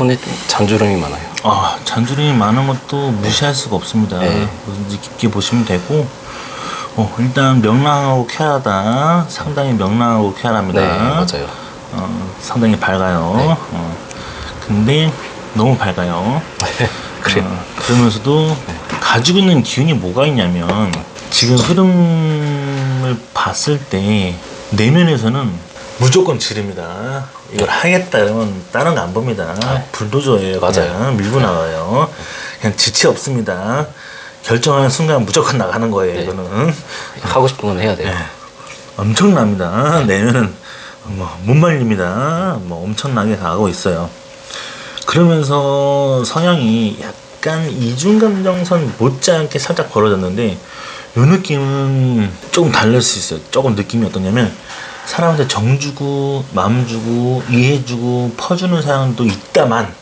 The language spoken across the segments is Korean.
손에 좀 잔주름이 많아요. 아, 잔주름이 많은 것도 무시할 수가 없습니다. 네. 뭐든지 깊게 보시면 되고, 일단 명랑하고 쾌하다. 상당히 명랑하고 쾌활합니다. 네, 맞아요. 상당히 밝아요. 네. 근데 너무 밝아요. 그래요. 그러면서도 가지고 있는 기운이 뭐가 있냐면, 지금 흐름을 봤을 때 내면에서는 무조건 지릅니다. 이걸 하겠다 그러면 다른 거 안 봅니다. 불도저예요. 맞아요. 그냥 밀고 나가요. 그냥 지체 없습니다. 결정하는 순간 무조건 나가는 거예요. 네. 이거는 하고 싶은 건 해야 돼요. 엄청납니다. 내면은 못 말립니다. 엄청나게 가고 있어요. 그러면서 성향이 약간 이중감정선 못지않게 살짝 벌어졌는데, 요 느낌은 조금 다를 수 있어요. 조금 느낌이 어떠냐면, 사람한테 정 주고 마음 주고 이해해주고 퍼주는 사람도 있다만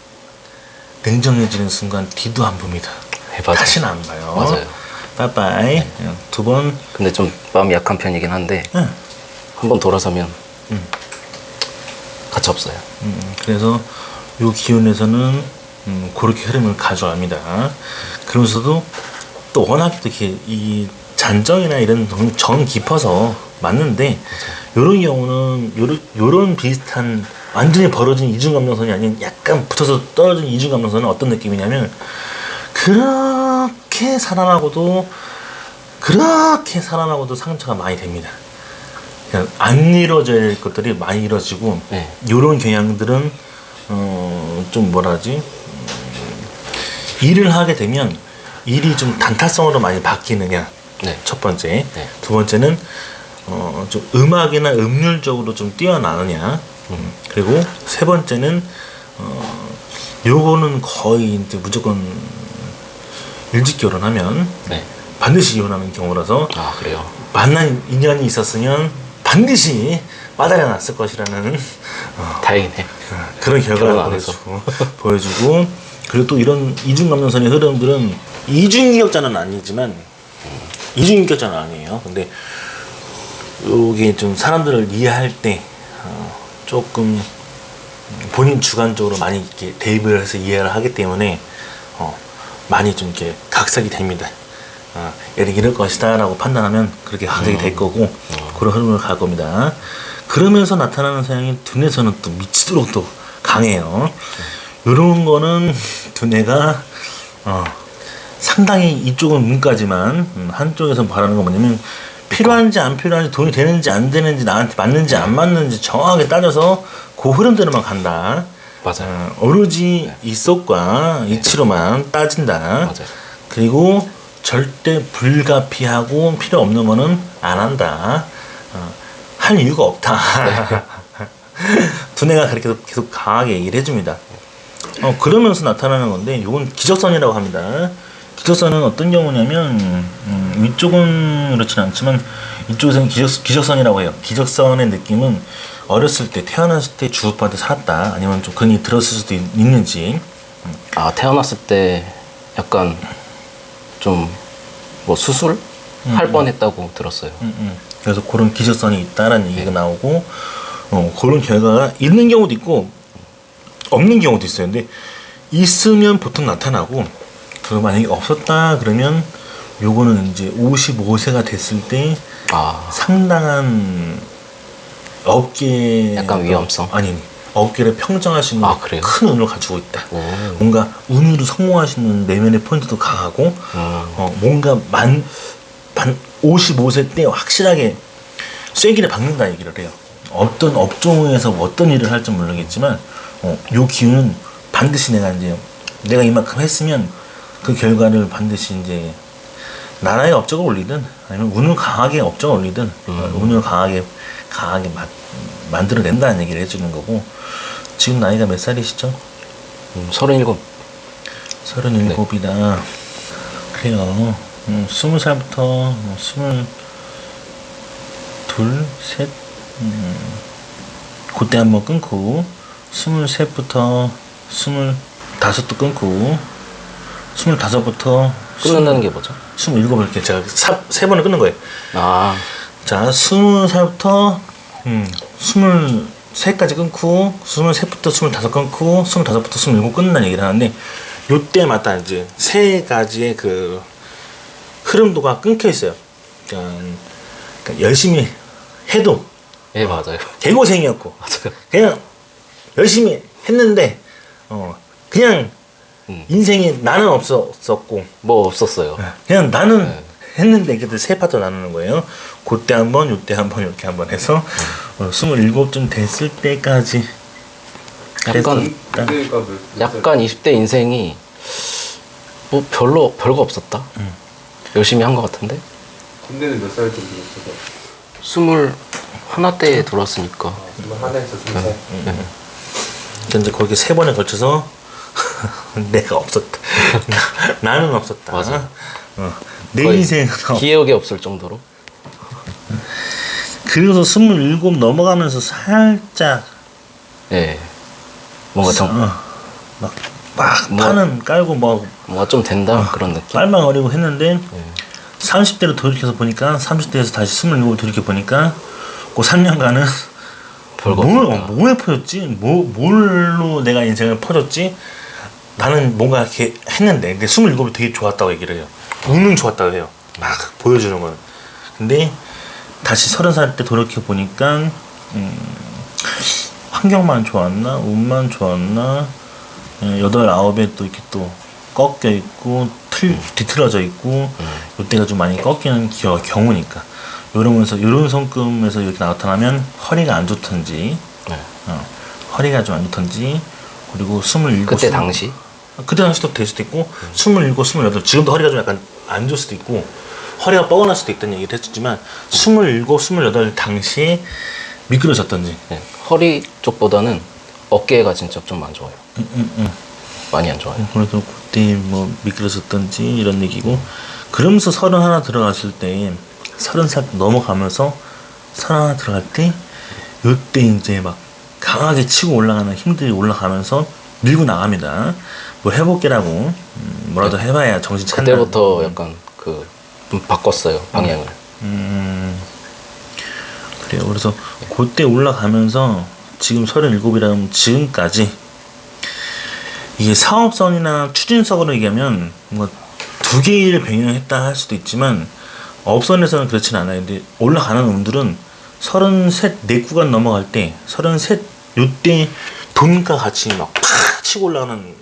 냉정해지는 순간 뒤도 안 봅니다. 네, 맞아요. 다시는 안 봐요. 맞아요. 빠빠이. 두 번. 근데 좀 마음이 약한 편이긴 한데 한 번 돌아서면 가차 없어요. 그래서 요 기운에서는 그렇게 흐름을 가져갑니다. 그러면서도 또 워낙 이렇게 이 잔정이나 이런 정 깊어서 맞는데, 요런 경우는 요런 비슷한 완전히 벌어진 이중감정선이 아닌 약간 붙어서 떨어진 이중감정선은 어떤 느낌이냐면, 그렇게 살아나고도 상처가 많이 됩니다. 그냥 안 이루어져야 될 것들이 많이 이루어지고, 네. 요런 경향들은 좀 뭐라지, 일을 하게 되면 일이 좀 단타성으로 많이 바뀌느냐. 네. 첫 번째. 네. 두 번째는 좀 음악이나 음률적으로 좀 뛰어나느냐. 그리고 세 번째는 요거는 거의 이제 무조건 일찍 결혼하면 네. 반드시 이혼하는 경우라서, 아, 그래요. 만난 인연이 있었으면 반드시 빠다려 났을 것이라는 다행이네. 그런 결과를 결혼 안 해서. 보여주고, 그리고 또 이런 이중감정선의 흐름들은 이중인격자는 아니지만, 이중인격자는 아니에요. 근데 요게 좀 사람들을 이해할 때 조금 본인 주관적으로 많이 이렇게 대입을 해서 이해를 하기 때문에 많이 좀 이렇게 각색이 됩니다. 얘는 이럴 것이다 라고 판단하면 그렇게 각색이 될 거고, 그런 흐름을 갈 겁니다. 그러면서 나타나는 성향이 두뇌에서는 또 미치도록 또 강해요. 요런 거는 두뇌가 상당히 이쪽은 문까지만, 한쪽에서 바라는 건 뭐냐면, 필요한지 안 필요한지, 돈이 되는지 안 되는지, 나한테 맞는지 안 맞는지 정확하게 따져서 그 흐름대로만 간다. 맞아요. 오로지 이속과 이치로만 따진다. 맞아요. 그리고 절대 불가피하고 필요 없는 거는 안 한다. 할 이유가 없다. 두뇌가 그렇게 계속 강하게 얘기를 해줍니다. 그러면서 나타나는 건데, 이건 기적선이라고 합니다. 기적선은 어떤 경우냐면, 위쪽은 그렇진 않지만 이쪽에서는 기적선이라고 해요. 기적선의 느낌은 어렸을 때, 태어났을 때 주부한테 살았다, 아니면 좀 근이 들었을 수도 있는지. 아, 태어났을 때 약간 좀 뭐 수술 할 뻔했다고 들었어요. 그래서 그런 기적선이 있다라는 얘기가 나오고, 그런 결과가 있는 경우도 있고 없는 경우도 있어요. 근데 있으면 보통 나타나고, 그리고 만약에 없었다 그러면 요거는 이제 55세가 됐을 때 상당한 업계, 약간 위험성? 아니, 업계를 평정할 수 있는 그래요? 큰 운을 가지고 있다. 뭔가 운으로 성공할 수 있는 내면의 포인트도 강하고, 뭔가 55세 때 확실하게 쐐기를 박는다 얘기를 해요. 어떤 업종에서 어떤 일을 할지 모르겠지만, 요 기운은 반드시 내가 이만큼 했으면 그 결과를 반드시 이제 나라의 업적을 올리든, 아니면 운을 강하게 업적을 올리든, 운을 강하게 만들어낸다는 얘기를 해주는 거고. 지금 나이가 몇 살이시죠? 37. 37이다. 그래요. 20살부터 22, 셋, 그때 한번 끊고, 23부터 25도 끊고, 25부터 끊는다는 게 뭐죠? 27 이렇게 제가 세 번을 끊는 거예요. 아, 자, 20살부터 23까지 끊고 23부터 25 끊고 25부터 27 끊는다는 얘기를 하는데 요때마다 이제 세 가지의 그 흐름도가 끊겨 있어요. 그러니까 열심히 해도 예, 맞아요. 개고생이었고 맞아요. 그냥 열심히 했는데 그냥 인생에 나는 없었고 뭐 없었어요. 그냥 나는 네. 했는데 그때 세 파트 나누는 거예요. 그때 한번 요때 한번 이렇게 한번 해서 27쯤 됐을 때까지 약간 그러니까 약간 20대 인생이 뭐 별거 없었다. 열심히 한 것 같은데. 군대는 몇 살 정도 됐어요? 21대 들어왔으니까. 하나에서 3살. 이제 거기 세 번에 걸쳐서 내가 없었다. 나는 없었다. 맞아. 내 거의 인생은 기억이 없을 정도로. 그래서 27 넘어가면서 살짝 예. 뭔가 막 뭐- 판은 깔고 막 뭔가 좀 된다 그런 느낌. 빨망거리고 했는데 예. 30대로 돌이켜서 보니까 30대에서 다시 27 돌이켜 보니까 그 3년간은 별거 없었다. 뭐에 퍼졌지? 뭘로 내가 인생을 퍼졌지? 나는 뭔가 이렇게 했는데 근데 27이 되게 좋았다고 얘기를 해요. 운은 좋았다고 해요. 막 보여주는 건. 근데 다시 30살 때 돌이켜 보니까 환경만 좋았나? 운만 좋았나? 8, 9에 또 이렇게 또 꺾여 있고 뒤틀어져 있고 이때가 좀 많이 꺾이는 경우니까 이러면서 이런 성금에서 이렇게 나타나면 허리가 안 좋던지 네. 허리가 좀 안 좋던지 그리고 27 그때 당시 그때 당시도 될 수도 있고 27, 28 지금도 허리가 좀 약간 안 좋을 수도 있고 허리가 뻐근할 수도 있다는 얘기를 했었지만 27, 28 당시에 미끄러졌던지 예. 허리 쪽보다는 어깨가 진짜 좀 안 좋아요. 많이 안 좋아요. 그래서 그때 뭐 미끄러졌던지 이런 얘기고 그러면서 31 들어갔을 때 30살 넘어가면서 31 들어갈 때 요때 이제 막 강하게 치고 올라가는 힘들이 올라가면서 밀고 나갑니다. 뭐 해볼게라고 뭐라도 해봐야 정신 차린다. 그때부터 약간 좀 바꿨어요 방향을. 그래요. 그래서 그때 올라가면서 지금 37이라면 지금까지 이게 사업선이나 추진석으로 얘기하면 뭔가 두 개를 병행했다 할 수도 있지만 업선에서는 그렇진 않아요. 근데 올라가는 운들은 33, 네 구간 넘어갈 때 33, 요때 돈과 같이 막 팍 치고 올라가는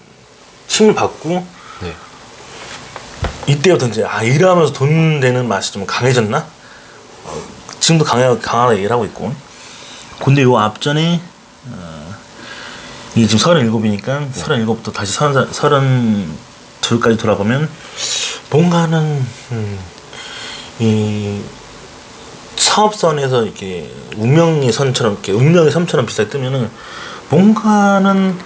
힘을 받고 네. 이때부터 이제 일하면서 돈 되는 맛이 좀 강해졌나? 지금도 강하게 일하고 있고 근데 요 앞전에 이게 지금 37이니까 37부터 다시 32까지 돌아보면 뭔가는 이 사업선에서 이렇게 운명의 선처럼 이렇게 운명의 섬처럼 비슷하게 뜨면은 뭔가는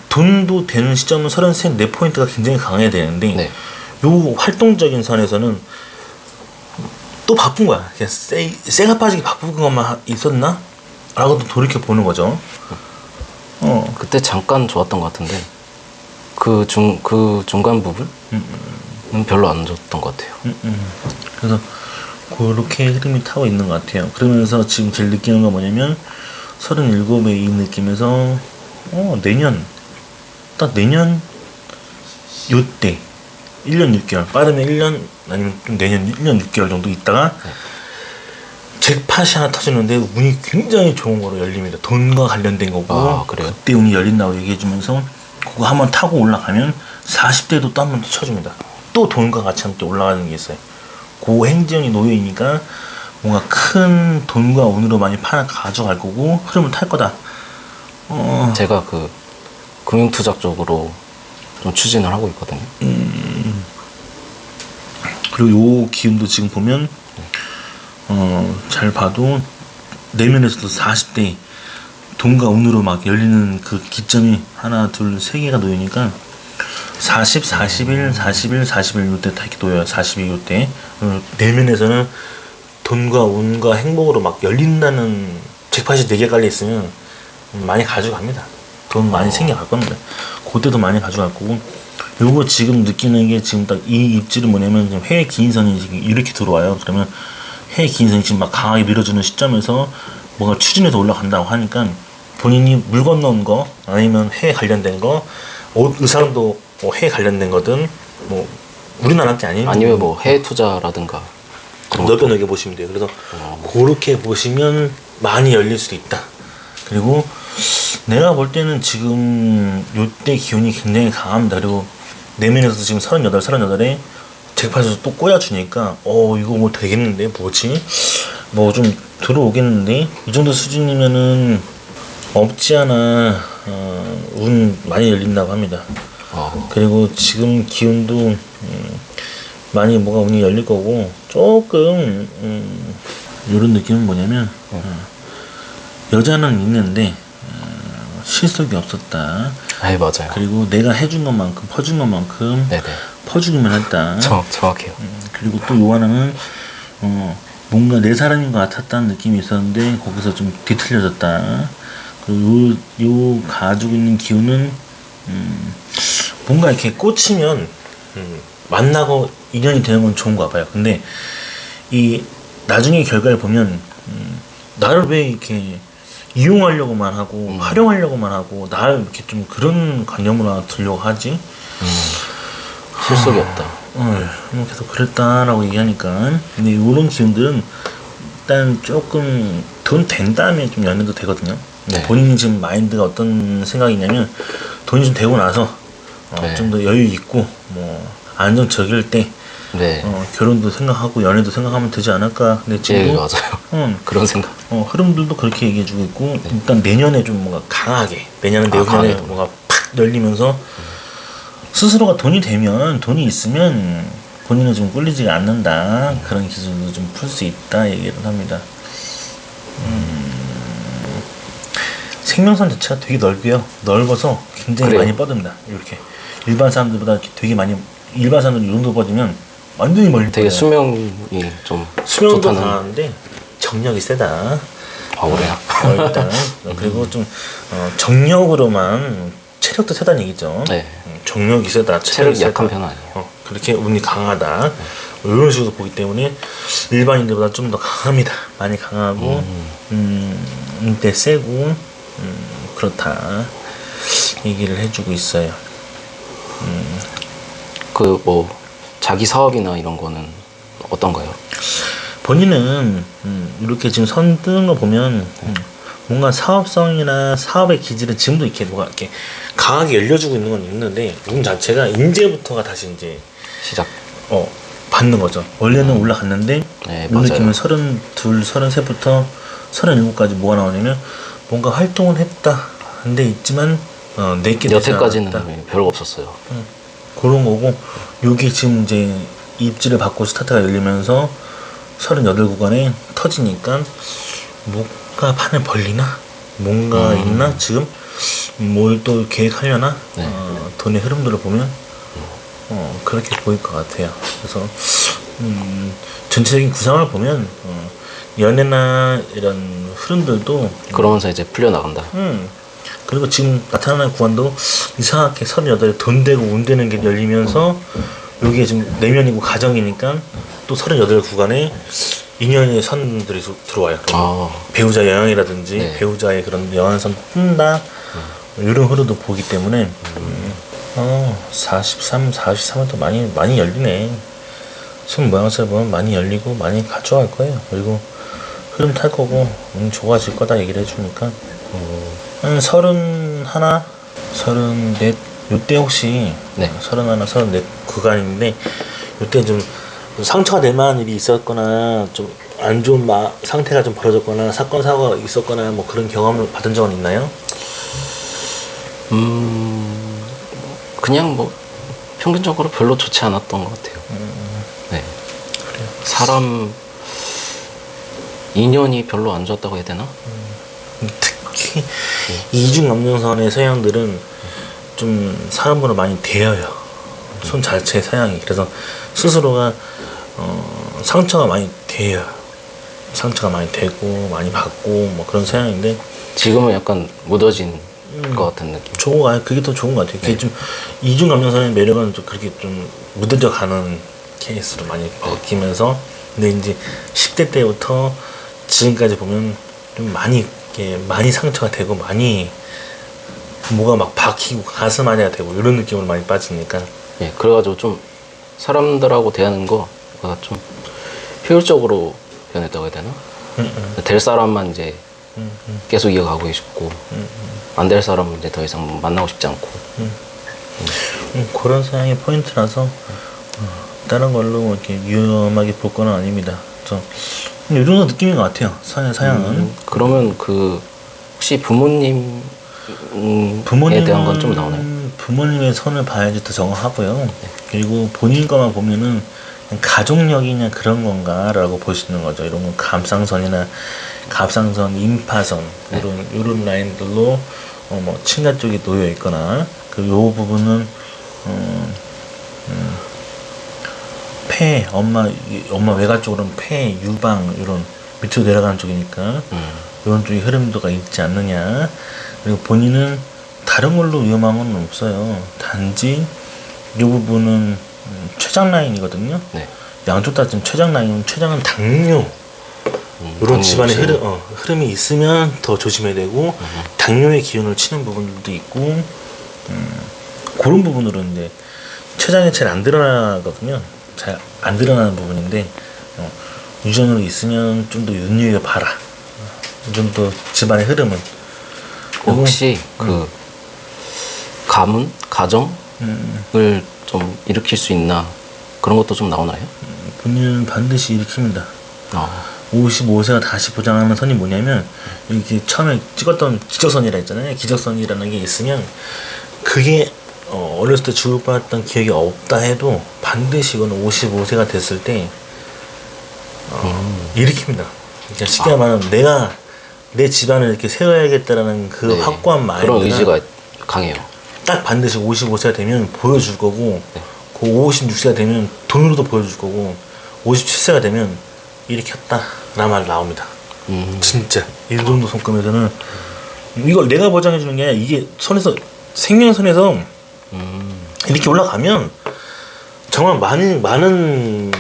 돈도 되는 시점은 33, 4포인트가 굉장히 강해야 되는데 네. 요 활동적인 선에서는 또 바쁜 거야. 그냥 쇠가 빠지게 바쁜 것만 있었나? 라고 또 돌이켜 보는 거죠. 그때 잠깐 좋았던 것 같은데 그 중간 부분은 별로 안 좋았던 것 같아요. 그래서 그렇게 흐름이 타고 있는 것 같아요. 그러면서 지금 제일 느끼는 건 뭐냐면 37의 이 느낌에서 내년 요때 1년 6개월 빠르면 1년 아니면 좀 내년 1년 6개월 정도 있다가 잭팟이 하나 터지는데 운이 굉장히 좋은 거로 열립니다. 돈과 관련된 거고 아, 그래요? 그때 운이 열린다고 얘기해주면서 그거 한번 타고 올라가면 40대도 또 한 번 더 쳐줍니다. 또 돈과 같이 함께 올라가는 게 있어요. 그 행진이 놓여있으니까 뭔가 큰 돈과 운으로 많이 판을 가져갈 거고 흐름을 탈 거다. 제가 금융투자 쪽으로 좀 추진을 하고 있거든요. 그리고 요 기운도 지금 보면 잘 봐도 내면에서도 40대 돈과 운으로 막 열리는 그 기점이 하나, 둘, 세 개가 놓이니까 40, 41, 41, 41 요때 다 이렇게 놓여요. 42 요때 내면에서는 돈과 운과 행복으로 막 열린다는 잭팟이 4개 깔려 있으면 많이 가져갑니다. 돈 많이 생겨갈 겁니다. 그때도 많이 가져갈 거고 요거 지금 느끼는 게 지금 딱 이 입질은 뭐냐면 지금 해외 기인선이 지금 이렇게 들어와요. 그러면 해외 기인선이 지금 막 강하게 밀어주는 시점에서 뭔가 추진해서 올라간다고 하니까 본인이 물 건너온 거 아니면 해에 관련된 거, 옷 의상도 뭐 해에 관련된 거든 뭐 우리나라 게 아니면 뭐 해외 투자라든가 넓게 보시면 돼요. 그래서 그렇게 보시면 많이 열릴 수도 있다. 그리고 내가 볼 때는 지금 요때 기운이 굉장히 강합니다. 그리고 내면에서 지금 38에 잭팟에서 또 꽂아주니까 이거 뭐 되겠는데 뭐지? 뭐 좀 들어오겠는데 이 정도 수준이면은 없지 않아 운 많이 열린다고 합니다. 그리고 지금 기운도 많이 뭐가 운이 열릴 거고 조금 이런 느낌은 뭐냐면 여자는 있는데 실속이 없었다. 맞아요. 그리고 내가 해준 것만큼 퍼준 것만큼 네네. 퍼주기만 했다. 정확해요. 그리고 또 요 하나는 뭔가 내 사람인 것 같았다는 느낌이 있었는데 거기서 좀 뒤틀려졌다. 그리고 요 가지고 있는 기운은 뭔가 이렇게 꽂히면 만나고 인연이 되는 건 좋은가 봐요. 근데 이 나중에 결과를 보면 나를 왜 이렇게 이용하려고만 하고 활용하려고만 하고 나를 이렇게 좀 그런 관념으로 들려고 하지? 실속이 없다. 계속 그랬다라고 얘기하니까. 근데 이런 기운들은 일단 조금 돈 된 다음에 좀 연애도 되거든요. 네. 본인이 지금 마인드가 어떤 생각이냐면 돈이 좀 되고 나서 네. 좀 더 여유 있고 뭐 안정적일 때 네. 결혼도 생각하고 연애도 생각하면 되지 않을까. 근데 지금 맞아요. 그런 생각. 흐름들도 그렇게 얘기해주고 있고 일단 내년에 좀 뭔가 강하게 내년에 내후년에 강하게. 뭔가 팍 열리면서 스스로가 돈이 되면 돈이 있으면 본인은 좀 꿀리지가 않는다. 그런 기술도 좀 풀 수 있다 얘기를 합니다. 생명선 자체가 되게 넓고요. 넓어서 굉장히 그래요. 많이 뻗습니다. 이렇게 일반 사람들보다 이렇게 되게 많이 일반 사람들 이 정도 뻗으면 완전히 멀리 되게 뻗어요. 수명이 좀 수명도 좋다는. 강한데 정력이 세다. 그래요? 일단 그리고 좀 정력으로만 체력도 세다는 얘기죠. 네. 정력이 세다. 체력이 세다. 약한 편은 아니에요. 그렇게 운이 강하다. 이런 식으로 보기 때문에 일반인들보다 좀 더 강합니다. 많이 강하고 운때 세고 그렇다 얘기를 해주고 있어요. 그 뭐 자기 사업이나 이런 거는 어떤가요? 본인은 이렇게 지금 선 뜨는 거 보면 뭔가 사업성이나 사업의 기질은 지금도 이렇게 뭐가 이렇게 강하게 열려주고 있는 건 있는데 운 자체가 이제부터가 다시 이제 시작. 받는 거죠. 원래는 올라갔는데 네, 이 맞아요. 느낌은 32, 33부터 37까지 뭐가 나오냐면 뭔가 활동을 했다. 근데 있지만 내게 여태까지는 별로 없었어요. 그런 거고 여기 지금 이제 입지를 받고 스타트가 열리면서 38 구간에 터지니까 뭔가 판을 벌리나? 뭔가 있나? 지금 뭘 또 계획하려나? 네. 돈의 흐름들을 보면 그렇게 보일 것 같아요. 그래서 전체적인 구상을 보면 연애나 이런 흐름들도 그러면서 이제 풀려나간다. 그리고 지금 나타나는 구간도 이상하게 38에 돈 되고 운 되는 게 열리면서 여기에 지금 내면이고 가정이니까 또 38 구간에 인연의 선들이 들어와요. 배우자 영향이라든지 네. 배우자의 그런 영향선 푼다 이런 흐름도 보기 때문에 43은 또 많이 열리네. 지금 모양새를 보면 많이 열리고 많이 가져갈 거예요. 그리고 흐름 탈 거고 좋아질 거다 얘기를 해주니까 한 31, 34 요때 혹시 네. 31, 34 구간인데 요때 좀 상처가 될 만한 일이 있었거나 좀 안 좋은 상태가 좀 벌어졌거나 사건 사고가 있었거나 뭐 그런 경험을 받은 적은 있나요? 그냥 뭐 평균적으로 별로 좋지 않았던 것 같아요. 네. 그래요. 사람 인연이 별로 안 좋았다고 해야 되나? 특히 이중 남녀선의 서양들은 좀 사람으로 많이 대여요. 손 자체의 서양이. 그래서 스스로가 상처가 많이 돼요. 상처가 많이 되고 많이 받고 뭐 그런 서양인데 지금은 약간 묻어진 것 같은 느낌. 그게 더 좋은 것 같아요. 그게 네. 좀 이중 감정선의 매력은 좀 그렇게 좀 묻어져 가는 케이스로 많이 바뀌면서 근데 이제 10대 때부터 지금까지 보면 좀 많이 이게 많이 상처가 되고 많이 뭐가 막 박히고 가슴 안에가 되고 이런 느낌으로 많이 빠지니까 예, 그래가지고 좀 사람들하고 대하는 거가 좀 효율적으로 변했다고 해야 되나? 될 사람만 이제 계속 이어가고 싶고 안 될 사람은 이제 더 이상 만나고 싶지 않고. 그런 상황이 포인트라서 다른 걸로 뭐 이렇게 위험하게 볼 건 아닙니다. 이 정도 느낌인 것 같아요. 사양은. 그러면 그 혹시 부모님에 대한 건 좀 나오나요? 부모님의 선을 봐야지 더 정확하고요. 그리고 본인 것만 보면은 그냥 가족력이냐 그런 건가라고 볼 수 있는 거죠. 이런 건 감상선이나 갑상선, 임파선 이런 라인들로 뭐 친가 쪽이 놓여 있거나 그 요 부분은 폐, 엄마 외가 쪽으로는 폐, 유방 이런 밑으로 내려가는 쪽이니까 이런 쪽에 흐름도가 있지 않느냐. 그리고 본인은 다른 걸로 위험한 건 없어요. 단지 이 부분은 췌장 라인이거든요. 네. 양쪽 다 지금 췌장 라인은 췌장은 당뇨 이런 집안의 흐름이 있으면 더 조심해야 되고 당뇨의 기운을 치는 부분들도 있고 그런 부분으로 이제 췌장이 잘 안 드러나거든요. 잘 안 드러나는 부분인데 유전으로 있으면 좀 더 눈여겨봐라. 좀 더 집안의 흐름은 혹시 그 가문, 가정을 좀 일으킬 수 있나 그런 것도 좀 나오나요? 본인은 반드시 일으킵니다. 55세가 다시 보장하는 선이 뭐냐면 이렇게 처음에 찍었던 기적선이라 했잖아요. 기적선이라는 게 있으면 그게 어렸을 때 주고받았던 기억이 없다 해도 반드시 이건 55세가 됐을 때 일으킵니다. 그러니까 쉽게 말하면 내가 내 집안을 이렇게 세워야겠다라는 그 네, 확고한 마인드가 그런 의지가 강해요. 딱 반드시 55세가 되면 보여줄 거고 그 56세가 되면 돈으로도 보여줄 거고 57세가 되면 일으켰다 라는 말 나옵니다. 진짜 이 정도 손금에서는 이걸 내가 보장해 주는 게 아니라 이게 선에서 생명선에서 이렇게 올라가면 정말 많은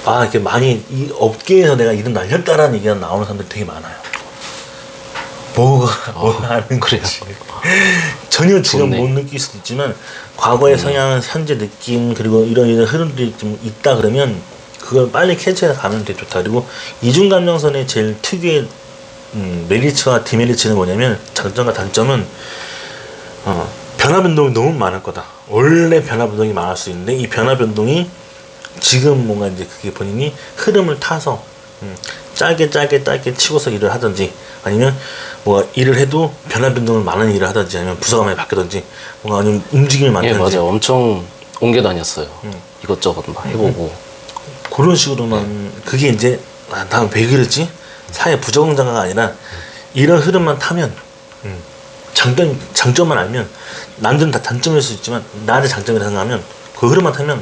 이렇게 많이 이 업계에서 내가 이름 날렸다라는 얘기가 나오는 사람들이 되게 많아요. 뭐가 하는 그래요? 거지. 전혀 지금 좋네. 못 느낄 수도 있지만 과거의 성향, 현재 느낌 그리고 이런 흐름들이 좀 있다 그러면 그걸 빨리 캐치해 가면 되게 좋다. 그리고 이중감정선의 제일 특유의 메리츠와 디메리츠는 뭐냐면 장점과 단점은 변화 변동이 너무 많을 거다. 원래 변화 변동이 많을 수 있는데 이 변화 변동이 지금 뭔가 이제 그게 본인이 흐름을 타서 짧게 치고서 일을 하든지 아니면 뭐 일을 해도 변화 변동을 많은 일을 하든지 아니면 부서가 많이 바뀌든지 뭔가 아니면 움직임을 예, 만들든지 맞아요. 엄청 옮겨 다녔어요. 이것저것 막 해보고. 그런 식으로만 그게 이제 나 왜 그러지? 사회 부정장애가 아니라 이런 흐름만 타면 장점만 알면 남들은 다 단점일 수 있지만 나의 장점이라 생각하면 그 흐름만 타면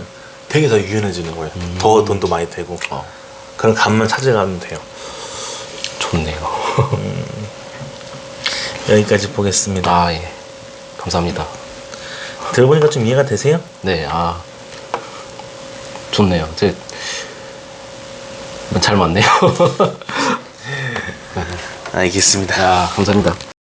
되게 더 유연해지는 거예요. 더 돈도 많이 되고 그런 감만 찾아가면 돼요. 좋네요. 여기까지 보겠습니다. 예. 감사합니다. 들어보니까 좀 이해가 되세요? 네, 좋네요. 잘 맞네요. 알겠습니다. 감사합니다.